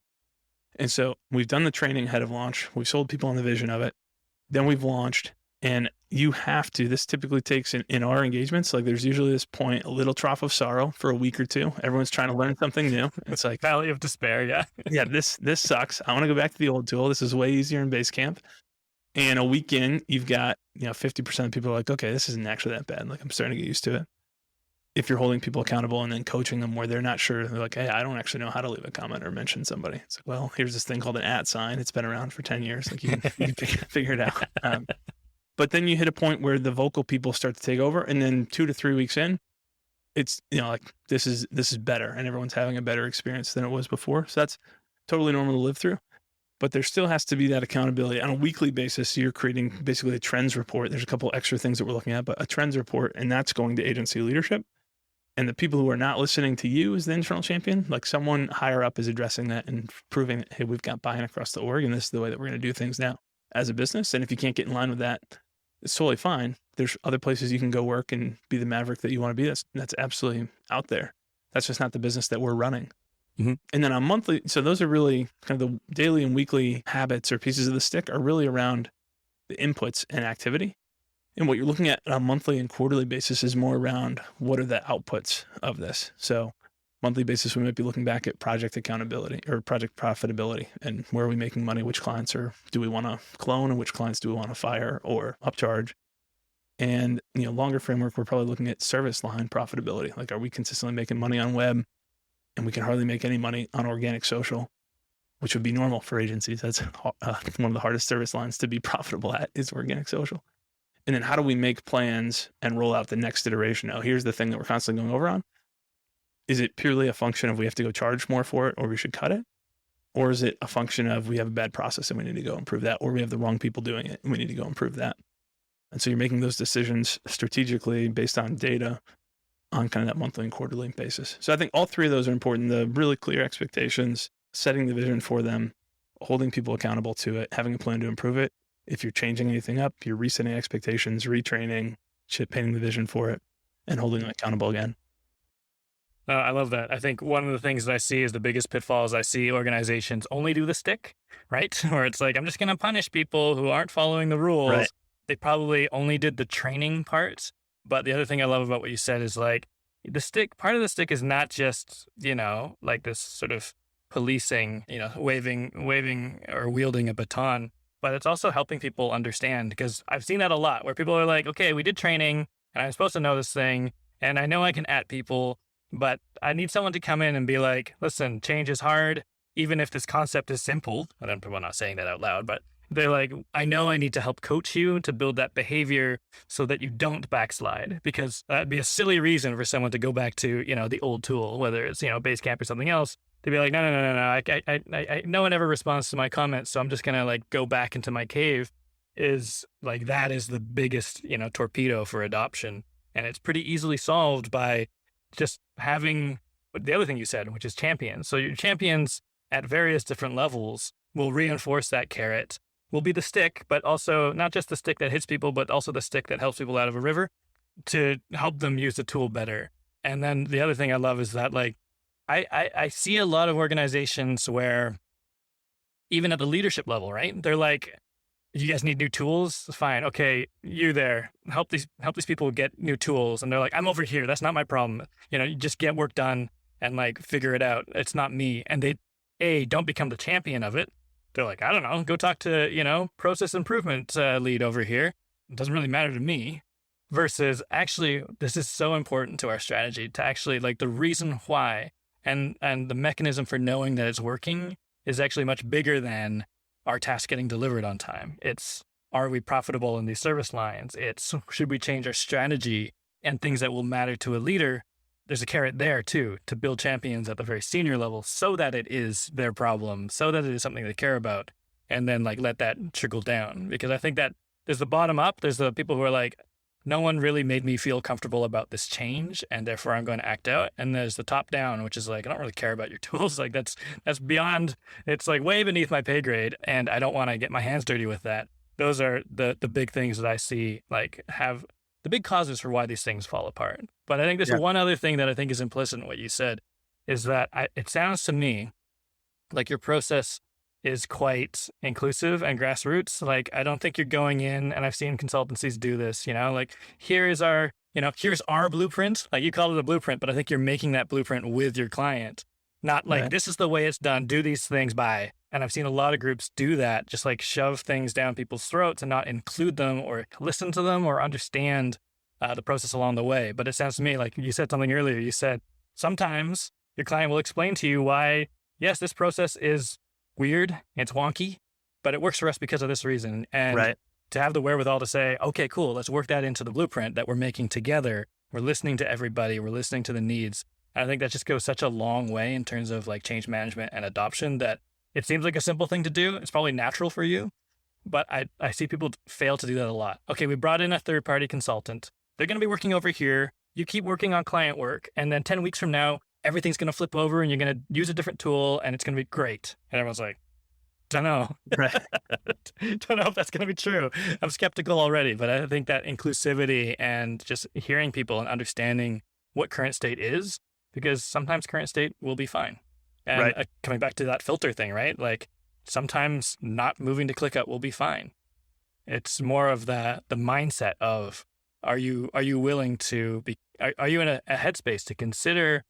And so we've done the training ahead of launch. We've sold people on the vision of it. Then we've launched, and you have to, this typically takes in our engagements, like there's usually this point, a little trough of sorrow for a week or two. Everyone's trying to learn something new. It's like, Valley of despair. Yeah. yeah, this sucks. I want to go back to the old tool. This is way easier in Basecamp. And a week in, you've got, 50% of people are like, okay, this isn't actually that bad. Like, I'm starting to get used to it. If you're holding people accountable and then coaching them where they're not sure, they're like, hey, I don't actually know how to leave a comment or mention somebody. It's like, well, here's this thing called an @ sign. It's been around for 10 years. Like, you can figure it out. But then you hit a point where the vocal people start to take over. And then 2 to 3 weeks in, it's, like, this is better. And everyone's having a better experience than it was before. So that's totally normal to live through. But there still has to be that accountability on a weekly basis. So you're creating basically a trends report. There's a couple extra things that we're looking at, but a trends report, and that's going to agency leadership. And the people who are not listening to you as the internal champion, like someone higher up is addressing that and proving that, hey, we've got buy-in across the org, and this is the way that we're going to do things now as a business. And if you can't get in line with that, it's totally fine. There's other places you can go work and be the maverick that you want to be. That's absolutely out there. That's just not the business that we're running. And then on monthly, so those are really kind of the daily and weekly habits or pieces of the stick are really around the inputs and activity. And what you're looking at on a monthly and quarterly basis is more around what are the outputs of this. So monthly basis, we might be looking back at project accountability or project profitability and where are we making money, which clients do we want to clone and which clients do we want to fire or upcharge. And, longer framework, we're probably looking at service line profitability. Like, are we consistently making money on web and we can hardly make any money on organic social, which would be normal for agencies. That's one of the hardest service lines to be profitable at is organic social. And then how do we make plans and roll out the next iteration? Now, here's the thing that we're constantly going over on. Is it purely a function of we have to go charge more for it or we should cut it? Or is it a function of we have a bad process and we need to go improve that, or we have the wrong people doing it and we need to go improve that? And so you're making those decisions strategically based on data on kind of that monthly and quarterly basis. So I think all three of those are important. The really clear expectations, setting the vision for them, holding people accountable to it, having a plan to improve it. If you're changing anything up, you're resetting expectations, retraining, painting the vision for it, and holding them accountable again. I love that. I think one of the things that I see is the biggest pitfalls. I see organizations only do the stick, right? Where it's like, I'm just going to punish people who aren't following the rules. Right. They probably only did the training part. But the other thing I love about what you said is like the stick, part of the stick is not just, like this sort of policing, waving or wielding a baton, but it's also helping people understand, because I've seen that a lot where people are like, okay, we did training and I'm supposed to know this thing and I know I can at people, but I need someone to come in and be like, listen, change is hard, even if this concept is simple. I don't know, I'm not saying that out loud, but they're like, I know I need to help coach you to build that behavior so that you don't backslide, because that'd be a silly reason for someone to go back to, the old tool, whether it's, Basecamp or something else. They'd be like, no. No one ever responds to my comments, so I'm just going to like go back into my cave. Is like, that is the biggest, torpedo for adoption. And it's pretty easily solved by just having the other thing you said, which is champions. So your champions at various different levels will reinforce that carrot, will be the stick, but also not just the stick that hits people, but also the stick that helps people out of a river to help them use the tool better. And then the other thing I love is that like, I see a lot of organizations where even at the leadership level, right? They're like, you guys need new tools? Fine. Okay. You there, help these people get new tools. And they're like, I'm over here. That's not my problem. You just get work done and like figure it out. It's not me. And they, don't become the champion of it. They're like, I don't know, go talk to, process improvement lead over here. It doesn't really matter to me. Versus actually, this is so important to our strategy to actually like the reason why and the mechanism for knowing that it's working is actually much bigger than our task getting delivered on time. It's, are we profitable in these service lines? It's, should we change our strategy and things that will matter to a leader? There's a carrot there too, to build champions at the very senior level so that it is their problem, so that it is something they care about, and then like let that trickle down. Because I think that there's the bottom up, there's the people who are like, no one really made me feel comfortable about this change, and therefore I'm going to act out. And there's the top down, which is like, I don't really care about your tools. Like that's beyond, it's like way beneath my pay grade, and I don't want to get my hands dirty with that. Those are the big things that I see like have the big causes for why these things fall apart. But I think there's one other thing that I think is implicit in what you said, is that it sounds to me like your process is quite inclusive and grassroots. Like, I don't think you're going in, and I've seen consultancies do this, like here's our blueprint. Like you call it a blueprint, but I think you're making that blueprint with your client, not like, This is the way it's done. Do these things by. And I've seen a lot of groups do that, just like shove things down people's throats and not include them or listen to them or understand the process along the way. But it sounds to me like you said something earlier. You said sometimes your client will explain to you why, yes, this process is weird, it's wonky, but it works for us because of this reason. And to have the wherewithal to say, okay, cool, let's work that into the blueprint that we're making together. We're listening to everybody. We're listening to the needs. And I think that just goes such a long way in terms of like change management and adoption that it seems like a simple thing to do. It's probably natural for you, but I see people fail to do that a lot. Okay, we brought in a third-party consultant. They're going to be working over here. You keep working on client work, and then 10 weeks from now, everything's going to flip over and you're going to use a different tool and it's going to be great. And everyone's like, don't know. Right. Don't know if that's going to be true. I'm skeptical already, but I think that inclusivity and just hearing people and understanding what current state is, because sometimes current state will be fine. And coming back to that filter thing, right? Like sometimes not moving to ClickUp will be fine. It's more of the mindset of, are you willing to be, are you in a headspace to consider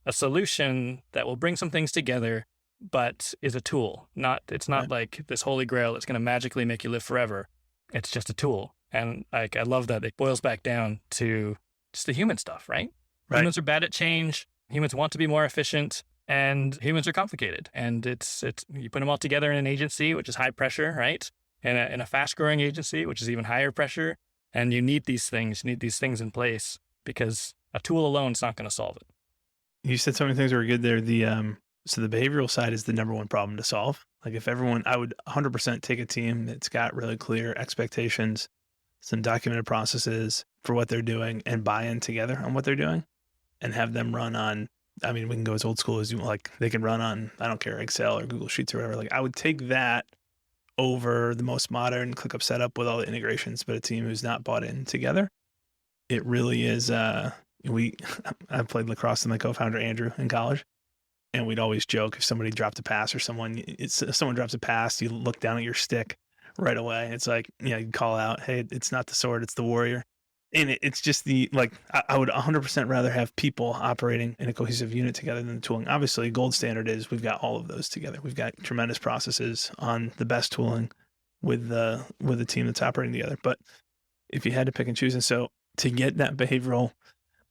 a solution that will bring some things together, but is a tool. It's not Right. like this holy grail that's going to magically make you live forever. It's just a tool. And I love that it boils back down to just the human stuff, right? Right. Humans are bad at change. Humans want to be more efficient, and humans are complicated. And it's you put them all together in an agency, which is high pressure, right? In a fast growing agency, which is even higher pressure. And you need these things in place, because a tool alone is not going to solve it. You said so many things that were good there. So the behavioral side is the number one problem to solve. Like if everyone, I would 100% take a team that's got really clear expectations, some documented processes for what they're doing, and buy in together on what they're doing, and have them run on, I mean, we can go as old school as you like, they can run on, I don't care, Excel or Google Sheets or whatever. Like I would take that over the most modern ClickUp setup with all the integrations, but a team who's not bought in together. It really is, I played lacrosse with my co-founder Andrew in college, and we'd always joke if somebody dropped a pass or if someone drops a pass, you look down at your stick right away. It's like, you call out, hey, it's not the sword, it's the warrior. And it's just I would 100% rather have people operating in a cohesive unit together than the tooling. Obviously, gold standard is we've got all of those together. We've got tremendous processes on the best tooling with the team that's operating together. But if you had to pick and choose, and so to get that behavioral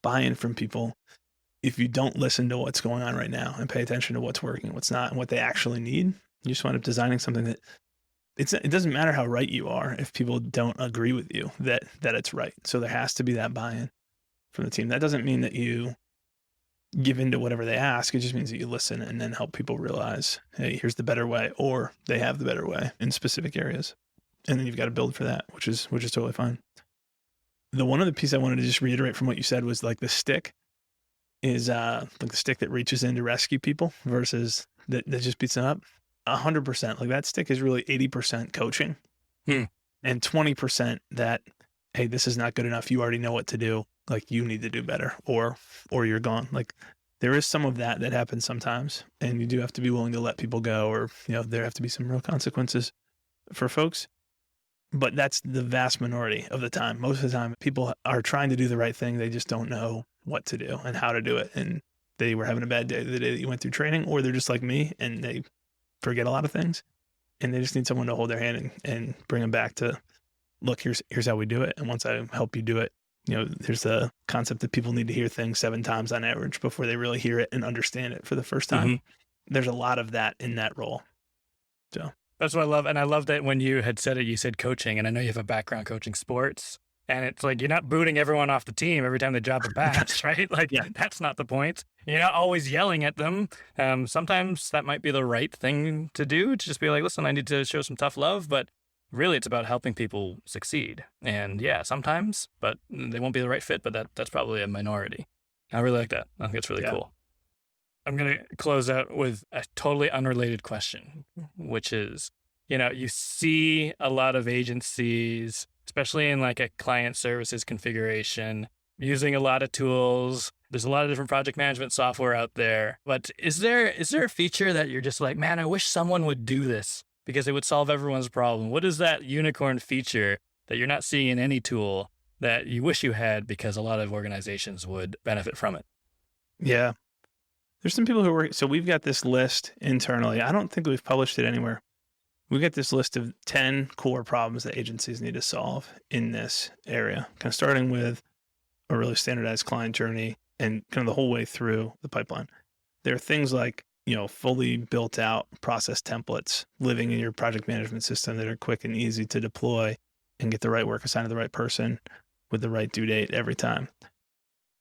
buy-in from people, if you don't listen to what's going on right now and pay attention to what's working and what's not and what they actually need, you just wind up designing something that it doesn't matter how right you are if people don't agree with you that it's right. So there has to be that buy-in from the team. That doesn't mean that you give into whatever they ask. It just means that you listen and then help people realize, hey, here's the better way, or they have the better way in specific areas. And then you've got to build for that, which is totally fine. The one other piece I wanted to just reiterate from what you said was like the stick is like the stick that reaches in to rescue people versus that just beats them up. 100%. Like that stick is really 80% coaching and 20% that, hey, this is not good enough. You already know what to do. Like you need to do better or you're gone. Like there is some of that happens sometimes, and you do have to be willing to let people go, or, there have to be some real consequences for folks. But that's the vast minority of the time. Most of the time, people are trying to do the right thing. They just don't know what to do and how to do it. And they were having a bad day the day that you went through training, or they're just like me and they forget a lot of things. And they just need someone to hold their hand and bring them back to, look, here's how we do it. And once I help you do it, there's the concept that people need to hear things 7 times on average before they really hear it and understand it for the first time. Mm-hmm. There's a lot of that in that role. So that's what I love. And I love that when you had said it, you said coaching. And I know you have a background coaching sports. And it's like, you're not booting everyone off the team every time they drop a pass, right? Like, That's not the point. You're not always yelling at them. Sometimes that might be the right thing to do, to just be like, listen, I need to show some tough love. But really, it's about helping people succeed. And yeah, sometimes, but they won't be the right fit. But that's probably a minority. I really like that. I think it's really cool. I'm going to close out with a totally unrelated question, which is, you see a lot of agencies, especially in like a client services configuration, using a lot of tools. There's a lot of different project management software out there. But is there a feature that you're just like, man, I wish someone would do this because it would solve everyone's problem? What is that unicorn feature that you're not seeing in any tool that you wish you had because a lot of organizations would benefit from it? Yeah. There's some people who work. So we've got this list internally. I don't think we've published it anywhere. We get this list of 10 core problems that agencies need to solve in this area, kind of starting with a really standardized client journey and kind of the whole way through the pipeline. There are things like, fully built out process templates living in your project management system that are quick and easy to deploy and get the right work assigned to the right person with the right due date every time.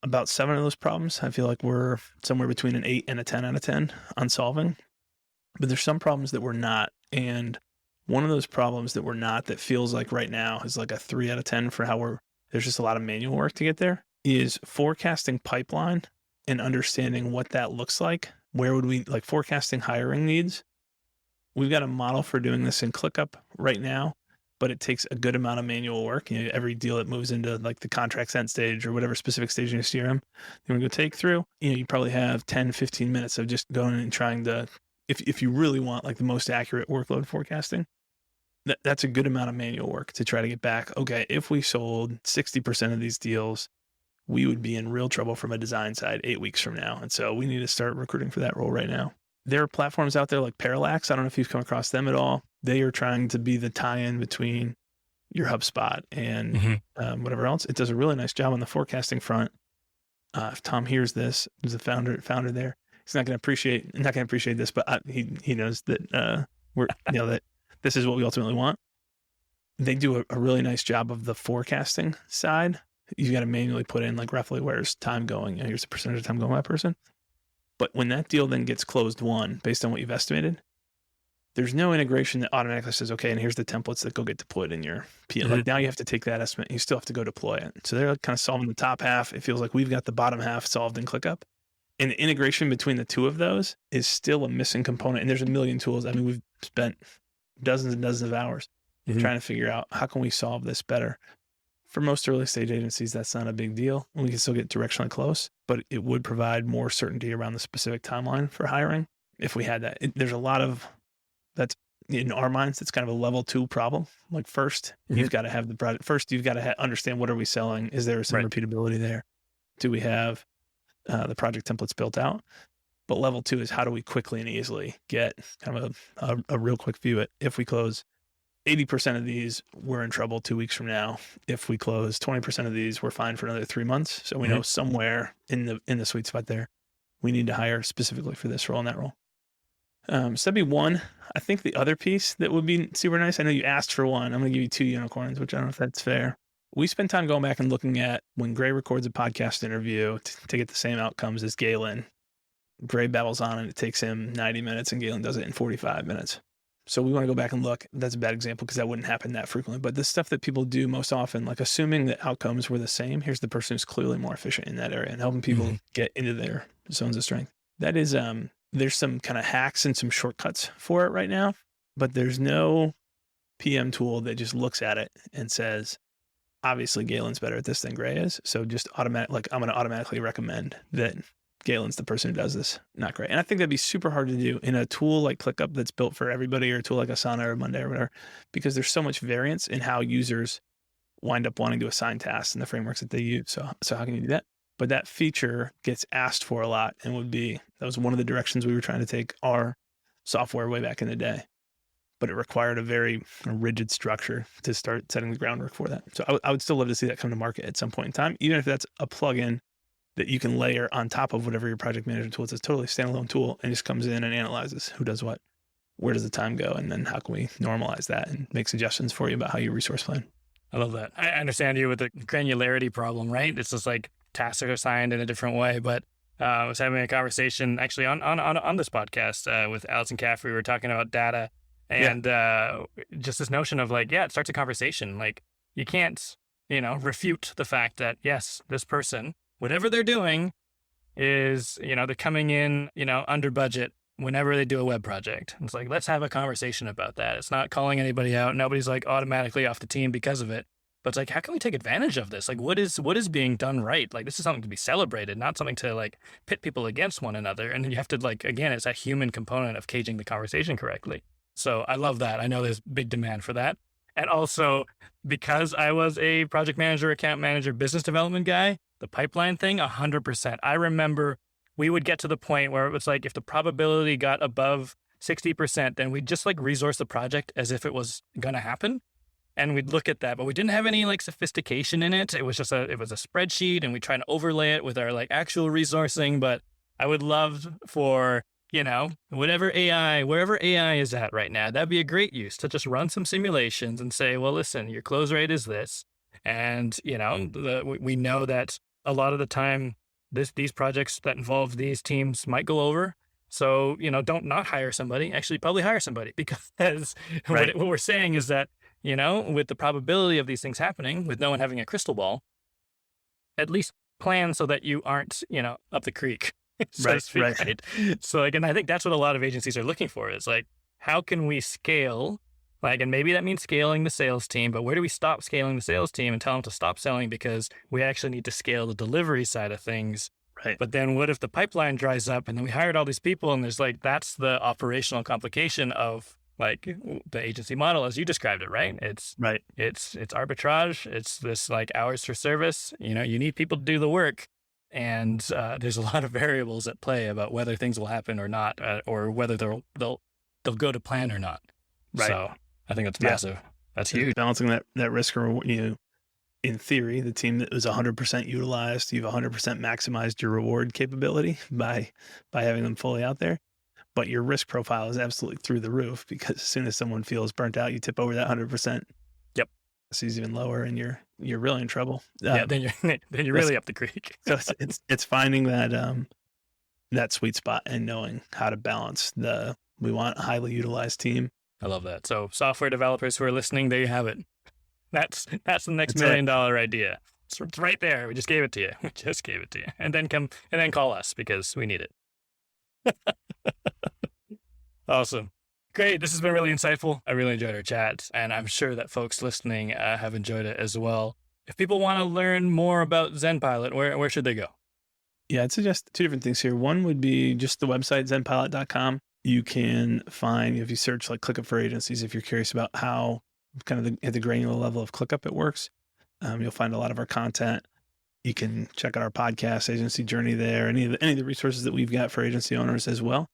About 7 of those problems, I feel like we're somewhere between an 8 and a 10 out of 10 on solving. But there's some problems that we're not. And one of those problems that we're not, that feels like right now is like a 3 out of 10 for how there's just a lot of manual work to get there, is forecasting pipeline and understanding what that looks like. Where would we, like forecasting hiring needs? We've got a model for doing this in ClickUp right now, but it takes a good amount of manual work. Every deal that moves into like the contract sent stage or whatever specific stage in your CRM, you want to go take through, you probably have 10, 15 minutes of just going and trying to, if you really want like the most accurate workload forecasting, that's a good amount of manual work to try to get back. Okay, if we sold 60% of these deals, we would be in real trouble from a design side 8 weeks from now. And so we need to start recruiting for that role right now. There are platforms out there like Parallax. I don't know if you've come across them at all. They are trying to be the tie-in between your HubSpot and whatever else. It does a really nice job on the forecasting front. If Tom hears this, who's the founder there, he's not going to appreciate this, but he knows that we're that this is what we ultimately want. They do a really nice job of the forecasting side. You got to manually put in like roughly where's time going. Here's the percentage of time going by person. But when that deal then gets closed won based on what you've estimated, there's no integration that automatically says, okay, and here's the templates that go get deployed in your PM. Like now you have to take that estimate. You still have to go deploy it. So they're kind of solving the top half. It feels like we've got the bottom half solved in ClickUp. And the integration between the two of those is still a missing component. And there's a million tools. I mean, we've spent dozens and dozens of hours trying to figure out how can we solve this better. For most early stage agencies, that's not a big deal. We can still get directionally close, but it would provide more certainty around the specific timeline for hiring if we had that. There's a lot of that's in our minds. It's kind of a level 2 problem. Like first, you've got to have the project. First, you've got to understand what are we selling. Is there some repeatability there? Do we have the project templates built out? But level 2 is how do we quickly and easily get kind of a real quick view at if we close 80% of these, we're in trouble 2 weeks from now. If we close 20% of these, we're fine for another 3 months. So we know somewhere in the sweet spot there, we need to hire specifically for this role and that role. So that'd be one. I think the other piece that would be super nice, I know you asked for one. I'm going to give you 2 unicorns, which I don't know if that's fair. We spend time going back and looking at when Gray records a podcast interview to get the same outcomes as Galen. Gray babbles on and it takes him 90 minutes and Galen does it in 45 minutes. So we want to go back and look. That's a bad example because that wouldn't happen that frequently. But the stuff that people do most often, like assuming that outcomes were the same, here's the person who's clearly more efficient in that area and helping people get into their zones of strength. That is, there's some kind of hacks and some shortcuts for it right now, but there's no PM tool that just looks at it and says, obviously Galen's better at this than Gray is. So just I'm going to automatically recommend that Galen's the person who does this, not Gray. And I think that'd be super hard to do in a tool like ClickUp that's built for everybody, or a tool like Asana or Monday or whatever, because there's so much variance in how users wind up wanting to assign tasks and the frameworks that they use. So how can you do that? But that feature gets asked for a lot and that was one of the directions we were trying to take our software way back in the day. But it required a very rigid structure to start setting the groundwork for that. So I would still love to see that come to market at some point in time, even if that's a plugin that you can layer on top of whatever your project management tool is. It's a totally standalone tool and just comes in and analyzes who does what, where does the time go, and then how can we normalize that and make suggestions for you about how you resource plan. I love that. I understand you with the granularity problem, right? It's just like tasks are assigned in a different way. But I was having a conversation actually on this podcast with Allison Caffrey. We were talking about data and just this notion of like, it starts a conversation. Like you can't, refute the fact that yes, this person, whatever they're doing is, they're coming in, under budget whenever they do a web project. It's like, let's have a conversation about that. It's not calling anybody out. Nobody's like automatically off the team because of it. But it's like, how can we take advantage of this? Like, what is being done right? Like, this is something to be celebrated, not something to like pit people against one another. And you have to again, it's that human component of caging the conversation correctly. So I love that. I know there's big demand for that. And also because I was a project manager, account manager, business development guy, the pipeline thing, 100%. I remember we would get to the point where it was like, if the probability got above 60%, then we'd just resource the project as if it was going to happen. And we'd look at that, but we didn't have any sophistication in it. It was just it was a spreadsheet and we try to overlay it with our actual resourcing. But I would love for, wherever AI is at right now, that'd be a great use to just run some simulations and say, well, listen, your close rate is this. And, we know that a lot of the time these projects that involve these teams might go over. So, don't not hire somebody, actually probably hire somebody, because what we're saying is that, with the probability of these things happening, with no one having a crystal ball, at least plan so that you aren't, up the creek. Right. So and I think that's what a lot of agencies are looking for is how can we scale? And maybe that means scaling the sales team, but where do we stop scaling the sales team and tell them to stop selling because we actually need to scale the delivery side of things? Right. But then what if the pipeline dries up and then we hired all these people and there's that's the operational complication of like the agency model as you described it, right? It's arbitrage. It's this like hours for service. You know, you need people to do the work, and there's a lot of variables at play about whether things will happen or not, or whether they'll go to plan or not. Right. So I think that's massive. That's huge. Balancing that risk, or in theory, the team that was 100% utilized, you've 100% maximized your reward capability by having them fully out there. But your risk profile is absolutely through the roof, because as soon as someone feels burnt out, you tip over that 100%. Yep. It's even lower, and you're really in trouble. Then you're really up the creek. So it's finding that sweet spot and knowing how to balance we want a highly utilized team. I love that. So software developers who are listening, there you have it. That's the next $1 million idea. It's right there. We just gave it to you. And then call us because we need it. Awesome. Great. This has been really insightful. I really enjoyed our chat, and I'm sure that folks listening have enjoyed it as well. If people want to learn more about ZenPilot, where should they go? Yeah, I'd suggest 2 different things here. One would be just the website, ZenPilot.com. You can find, if you search like ClickUp for agencies, if you're curious about how kind of at the granular level of ClickUp it works, you'll find a lot of our content. You can check out our podcast, Agency Journey there, any of the resources that we've got for agency owners as well.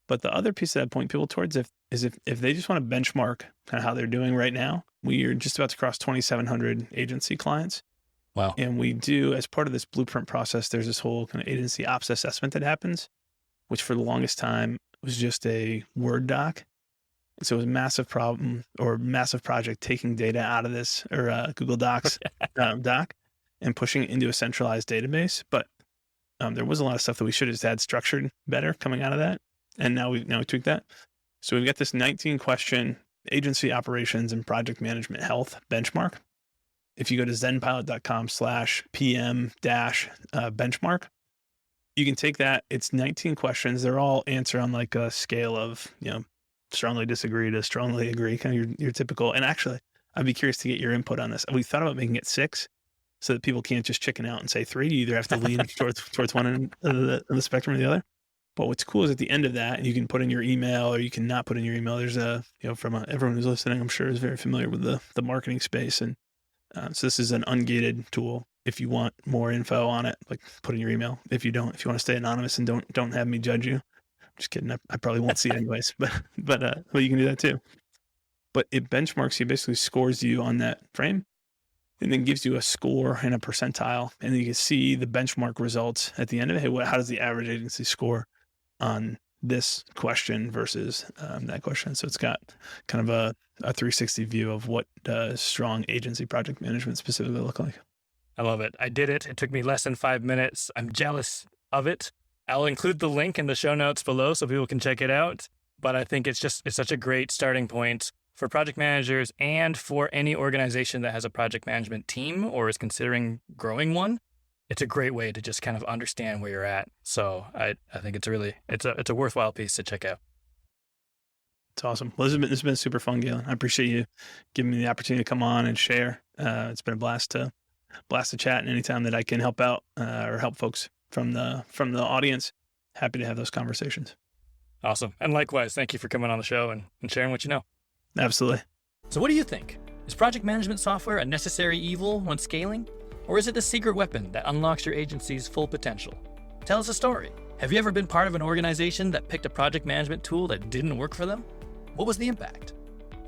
But the other piece that I point people towards is if they just want to benchmark kind of how they're doing right now, we are just about to cross 2,700 agency clients. Wow. And we do, as part of this blueprint process, there's this whole kind of agency ops assessment that happens, which for the longest time was just a Word doc. So it was a massive problem or massive project taking data out of this or Google Docs doc and pushing it into a centralized database. But there was a lot of stuff that we should have just had structured better coming out of that. And now we tweak that. So we've got this 19-question agency operations and project management health benchmark. If you go to zenpilot.com/PM-benchmark, you can take that. It's 19 questions. They're all answered on like a scale of, strongly disagree to strongly agree, kind of your typical. And actually, I'd be curious to get your input on this. We thought about making it 6 so that people can't just chicken out and say 3. You either have to lean towards one end of the spectrum or the other. But what's cool is at the end of that, you can put in your email or you can not put in your email. There's everyone who's listening, I'm sure is very familiar with the marketing space. And so this is an ungated tool. If you want more info on it, like put in your email. If you want to stay anonymous and don't have me judge you. Just kidding. I probably won't see it anyways, but you can do that too. But it benchmarks you, basically scores you on that frame, and then gives you a score and a percentile. And then you can see the benchmark results at the end of it. Hey, how does the average agency score on this question versus that question? So it's got kind of a 360 view of what does strong agency project management specifically look like. I love it. I did it. It took me less than 5 minutes. I'm jealous of it. I'll include the link in the show notes below so people can check it out. But I think it's such a great starting point for project managers and for any organization that has a project management team or is considering growing one. It's a great way to just kind of understand where you're at. So I think it's a worthwhile piece to check out. It's awesome. Well, this has been super fun, Galen. I appreciate you giving me the opportunity to come on and share. It's been a blast to chat, and anytime that I can help out or help folks from the audience, happy to have those conversations. Awesome. And likewise, thank you for coming on the show and sharing what you know. Absolutely. So what do you think? Is project management software a necessary evil when scaling? Or is it the secret weapon that unlocks your agency's full potential? Tell us a story. Have you ever been part of an organization that picked a project management tool that didn't work for them? What was the impact?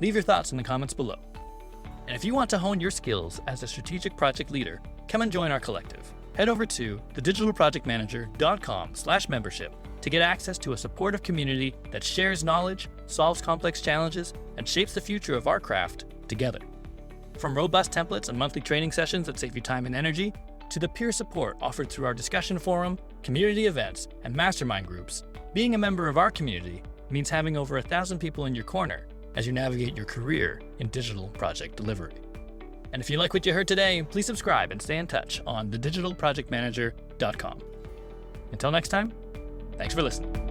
Leave your thoughts in the comments below. And if you want to hone your skills as a strategic project leader, come and join our collective. Head over to thedigitalprojectmanager.com/membership to get access to a supportive community that shares knowledge, solves complex challenges, and shapes the future of our craft together. From robust templates and monthly training sessions that save you time and energy, to the peer support offered through our discussion forum, community events, and mastermind groups, being a member of our community means having over 1,000 people in your corner as you navigate your career in digital project delivery. And if you like what you heard today, please subscribe and stay in touch on thedigitalprojectmanager.com. Until next time, thanks for listening.